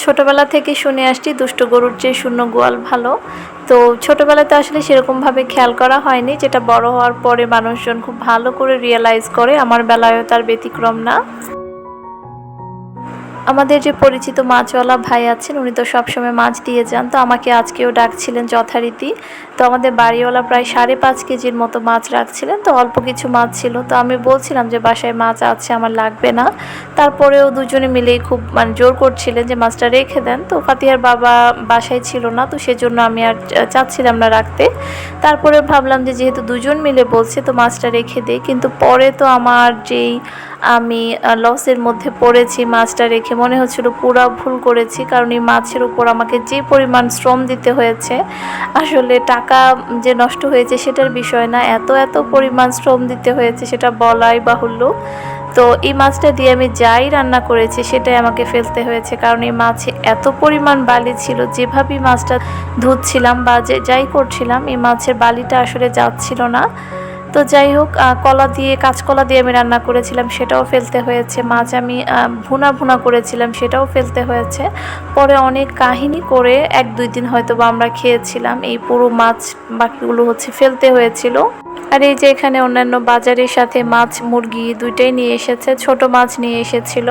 ছোটবেলা থেকে শুনে আসছি দুষ্ট গরুর চেয়ে শূন্য গোয়াল ভালো। তো ছোটবেলাতে আসলে সেরকমভাবে খেয়াল করা হয়নি, যেটা বড় হওয়ার পরে মানুষজন খুব ভালো করে রিয়েলাইজ করে। আমার বেলায়ও তার ব্যতিক্রম না। আমাদের যে পরিচিত মাছওয়ালা ভাই আছেন, উনি তো সবসময় মাছ দিয়ে যান। তো আমাকে আজকেও ডাকছিলেন যথারীতি। তো আমাদের বাড়িওয়ালা প্রায় 5.5 কেজির মতো মাছ রাখছিলেন। তো অল্প কিছু মাছ ছিল, তো আমি বলছিলাম যে বাসায় মাছ আছে, আমার লাগবে না। তারপরেও দুজনে মিলেই খুব জোর করছিলেন যে মাছটা রেখে দেন। তো ফাতিহার বাবা বাসায় ছিল না, তো সেজন্য আমি আর চাচ্ছিলাম না রাখতে। তারপরে ভাবলাম যে যেহেতু দুজন মিলে বলছে, তো মাছটা রেখে দেই। কিন্তু পরে তো আমার আমি লসের মধ্যে পড়েছি। মাছটা রেখে মনে হচ্ছিল পুরা ভুল করেছি, কারণ এই মাছের উপর আমাকে যে পরিমাণ শ্রম দিতে হয়েছে, আসলে টাকা যে নষ্ট হয়েছে সেটার বিষয় না, এত এত পরিমাণ শ্রম দিতে হয়েছে সেটা বলাই বাহুল্য। তো এই মাছটা দিয়ে আমি যাই রান্না করেছি সেটাই আমাকে ফেলতে হয়েছে, কারণ এই মাছে এত পরিমাণ বালি ছিল। যেভাবেই মাছটা ধুচ্ছিলাম বা যাই করছিলাম, এই মাছের বালিটা আসলে যাচ্ছিল না। তো যাই হোক, কাঁচকলা দিয়ে আমি রান্না করেছিলাম, সেটাও ফেলতে হয়েছে। মাছ আমি ভুনা ভুনা করেছিলাম, সেটাও ফেলতে হয়েছে। পরে অনেক কাহিনী করে 1-2 দিন হয়তো বা আমরা খেয়েছিলাম। এই পুরো মাছ বাকিগুলো ফেলতে হয়েছিল। আর এই যে এখানে অন্যান্য বাজারের সাথে মাছ মুরগি দুইটাই নিয়ে এসেছে, ছোট মাছ নিয়ে এসেছিল।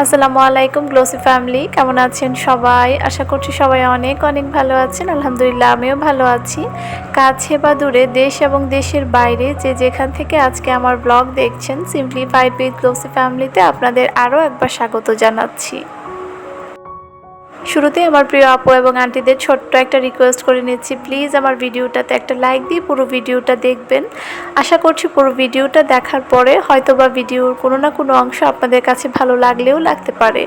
আসসালামু আলাইকুম গ্লোসি ফ্যামিলি, কেমন আছেন সবাই? আশা করছি সবাই অনেক অনেক ভালো আছেন। আলহামদুলিল্লাহ, আমিও ভালো আছি। কাছে বা দূরে, দেশ এবং দেশের বাইরে যে যেখান থেকে আজকে আমার ব্লগ দেখছেন, সিম্পলিফাইড উইথ গ্লোসি ফ্যামিলিতে আপনাদের আরও একবার স্বাগত জানাচ্ছি। শুরুতেই আমার প্রিয় আপু এবং আন্টিদের ছোট্ট একটা রিকোয়েস্ট করে নিচ্ছি, প্লিজ আমার ভিডিওটাতে একটা লাইক দিয়ে পুরো ভিডিওটা দেখবেন। আশা করছি পুরো ভিডিওটা দেখার পরে হয়তোবা ভিডিওর কোনো না কোনো অংশ আপনাদের কাছে ভালো লাগলেও লাগতে পারে।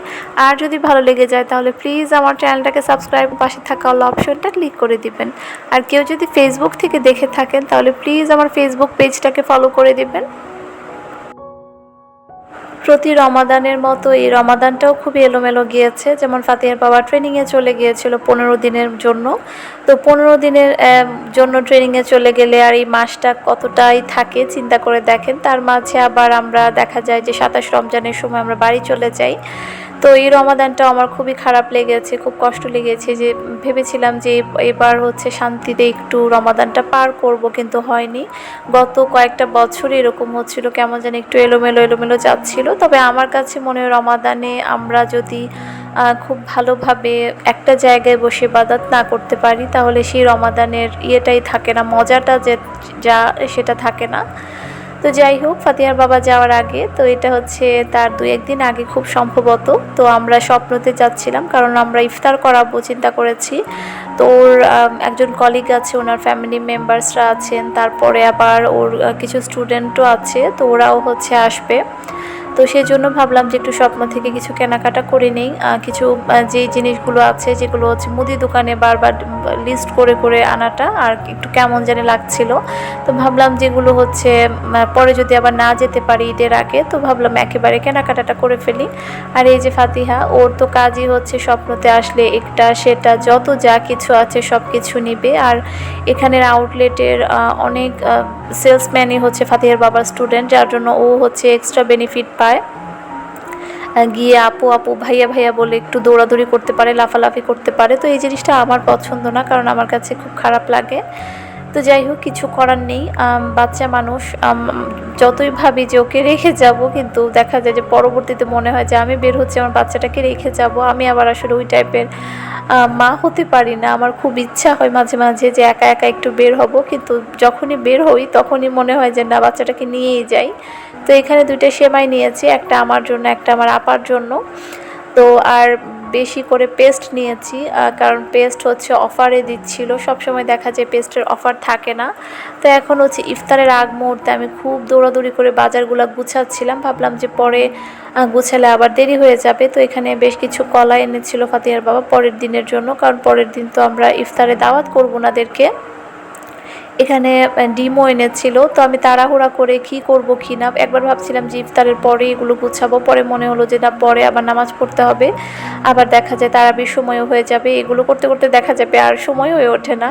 আর যদি ভালো লেগে যায় তাহলে প্লিজ আমার চ্যানেলটাকে সাবস্ক্রাইব, পাশে থাকা অল অপশনটা ক্লিক করে দিবেন। আর কেউ যদি ফেসবুক থেকে দেখে থাকেন তাহলে প্লিজ আমার ফেসবুক পেজটাকে ফলো করে দিবেন। প্রতি রমাদানের মতো এই রমাদানটাও খুবই এলোমেলো গিয়েছে। যেমন ফাতিহার বাবা ট্রেনিংয়ে চলে গিয়েছিল 15 দিনের জন্য। তো 15 দিনের জন্য ট্রেনিংয়ে চলে গেলে আর এই মাসটা কতটাই থাকে চিন্তা করে দেখেন। তার মাঝে আবার আমরা দেখা যায় যে 27 রমজানের সময় আমরা বাড়ি চলে যাই। তো এই রমাদানটা আমার খুবই খারাপ লেগেছে, খুব কষ্ট লেগেছে। যে ভেবেছিলাম যে এবার শান্তিতে একটু রমাদানটা পার করব, কিন্তু হয়নি। গত কয়েকটা বছরই এরকম হচ্ছিল, কেমন যেন একটু এলোমেলো এলোমেলো যাচ্ছিল। তবে আমার কাছে মনে হয় রমাদানে আমরা যদি খুব ভালোভাবে একটা জায়গায় বসে ইবাদত না করতে পারি, তাহলে সেই রমাদানের ইয়েটাই থাকে না, মজাটা যা সেটা থাকে না। তো যাই হোক, ফাতিহার বাবা যাওয়ার আগে, তো এটা তার 2-1 দিন আগে খুব সম্ভবত, তো আমরা স্বপ্নতে যাচ্ছিলাম, কারণ আমরা ইফতার করাবো চিন্তা করেছি। তো ওর একজন কলিগ আছে, ওনার ফ্যামিলি মেম্বার্সরা আছেন, তারপরে আবার ওর কিছু স্টুডেন্টও আছে, তো ওরাও আসবে। তো সেই জন্য ভাবলাম যে একটু স্বপ্ন থেকে কিছু কেনাকাটা করে নেই। কিছু যেই জিনিসগুলো আছে, যেগুলো মুদি দোকানে বারবার লিস্ট করে করে আনাটা আর একটু কেমন জানি লাগছিল। তো ভাবলাম যেগুলো পরে যদি আবার না যেতে পারি ঈদের আগে, তো ভাবলাম একেবারে কেনাকাটাটা করে ফেলি। আর এই যে ফাতিহা, ওর তো কাজই স্বপ্নতে আসলে একটা সেটা যত যা কিছু আছে সব কিছু নিবে। আর এখানের আউটলেটের অনেক সেলসম্যানই ফাতিহার বাবার স্টুডেন্ট, যার জন্য ও এক্সট্রা বেনিফিট পায়। গিয়ে আপু আপু ভাইয়া ভাইয়া বলে একটু দৌড়াদৌড়ি করতে পারে, লাফালাফি করতে পারে। তো এই জিনিসটা আমার পছন্দ না, কারণ আমার কাছে খুব খারাপ লাগে। তো যাই হোক, কিছু করার নেই, বাচ্চা মানুষ। যতই ভাবি যে ওকে রেখে যাব, কিন্তু দেখা যায় যে পরবর্তীতে মনে হয় যে আমি বের হচ্ছি, আমার বাচ্চাটাকে রেখে যাব। আমি আবার আসলে ওই টাইপের মা হতে পারি না। আমার খুব ইচ্ছা হয় মাঝে মাঝে যে একা একা একটু বের হব, কিন্তু যখনই বের হই তখনই মনে হয় যে না, বাচ্চাটাকে নিয়েই যাই। তো এখানে 2টা সেমাই নিয়েছি, একটা আমার জন্য, একটা আমার আপার জন্য। তো আর বেশি করে পেস্ট নিয়েছি, কারণ পেস্ট অফারে দিচ্ছিল। সবসময় দেখা যায় পেস্টের অফার থাকে না। তো এখন ইফতারের আগ মুহূর্তে আমি খুব দৌড়াদৌড়ি করে বাজারগুলো গুছাচ্ছিলাম, ভাবলাম যে পরে গুছালে আবার দেরি হয়ে যাবে। তো এখানে বেশ কিছু কলা এনেছিল ফাতিহার বাবা পরের দিনের জন্য, কারণ পরের দিন তো আমরা ইফতারে দাওয়াত করবো ওনাদেরকে। এখানে ডিমও এনেছিল। তো আমি তাড়াহুড়া করে কি করব কি না, একবার ভাবছিলাম যে ইফতারের পরে এগুলো গুছাবো, পরে মনে হলো যে না, পরে আবার নামাজ পড়তে হবে, আবার দেখা যায় তারাবির সময়ও হয়ে যাবে, এগুলো করতে করতে দেখা যাবে আর সময় হয়ে ওঠে না।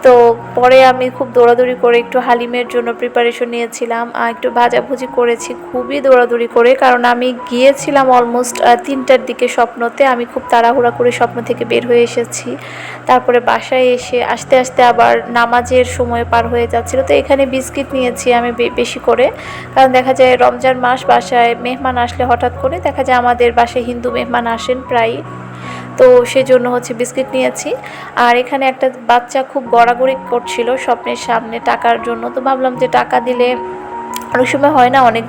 তো পরে আমি খুব দৌড়াদৌড়ি করে একটু হালিমের জন্য প্রিপারেশন নিয়েছিলাম, একটু ভাজাভুজি করেছি খুবই দৌড়াদৌড়ি করে, কারণ আমি গিয়েছিলাম অলমোস্ট 3টার দিকে স্বপ্নতে। আমি খুব তাড়াহুড়া করে স্বপ্ন থেকে বের হয়ে এসেছি। তারপরে বাসায় এসে আস্তে আস্তে আবার নামাজের সময় পার হয়ে যাচ্ছিল। তো এখানে বিস্কিট নিয়েছি আমি বেশি করে, কারণ দেখা যায় রমজান মাস, বাসায় মেহমান আসলে হঠাৎ করে দেখা যায় আমাদের বাসায় হিন্দু মেহমান আসেন প্রায়, তো সেজন্য হচ্ছে বিস্কিট নিয়েছি। আর এখানে একটা বাচ্চা খুব গড়াগড়ি করছিল স্বপ্নের সামনে টাকার জন্য, তো ভাবলাম যে টাকা দিলে অনেক সময় হয় না অনেক,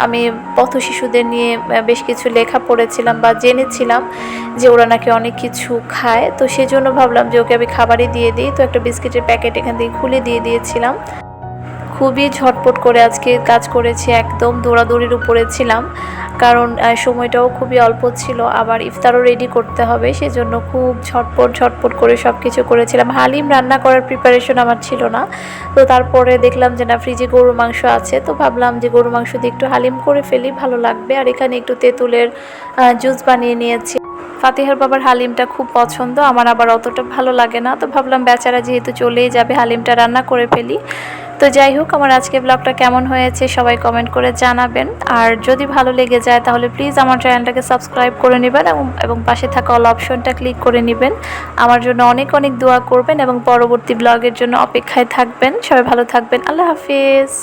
আমি পথ শিশুদের নিয়ে বেশ কিছু লেখা পড়েছিলাম বা জেনেছিলাম যে ওরা নাকি অনেক কিছু খায়, তো সেজন্য ভাবলাম যে ওকে আমি খাবারই দিয়ে দিই। তো একটা বিস্কিটের প্যাকেট এখান থেকে খুলে দিয়ে দিয়েছিলাম। খুবই ঝটপট করে আজকে কাজ করেছি, একদম দৌড়াদৌড়ির উপরে ছিলাম, কারণ সময়টাও খুবই অল্প ছিল, আবার ইফতারও রেডি করতে হবে, সেজন্য খুব ঝটপট করে সব কিছু করেছিলাম। হালিম রান্না করার প্রিপারেশন আমার ছিল না, তো তারপরে দেখলাম যে না, ফ্রিজে গরুর মাংস আছে, তো ভাবলাম যে গরুর মাংস দিয়ে একটু হালিম করে ফেলি, ভালো লাগবে। আর এখানে একটু তেঁতুলের জুস বানিয়ে নিয়েছি। ফাতিহার বাবার হালিমটা খুব পছন্দ, আমার আবার অতটা ভালো লাগে না, তো ভাবলাম বেচারা যেহেতু চলেই যাবে, হালিমটা রান্না করে ফেলি। তো যাই হোক, আমার আজকে ব্লগটা কেমন হয়েছে সবাই কমেন্ট করে জানাবেন। আর যদি ভালো লেগে যায় তাহলে প্লিজ আমার চ্যানেলটাকে সাবস্ক্রাইব করে নেবেন এবং পাশে থাকা অল অপশনটা ক্লিক করে নেবেন। আমার জন্য অনেক অনেক দোয়া করবেন এবং পরবর্তী ব্লগের জন্য অপেক্ষায় থাকবেন। সবাই ভালো থাকবেন। আল্লাহ হাফিজ।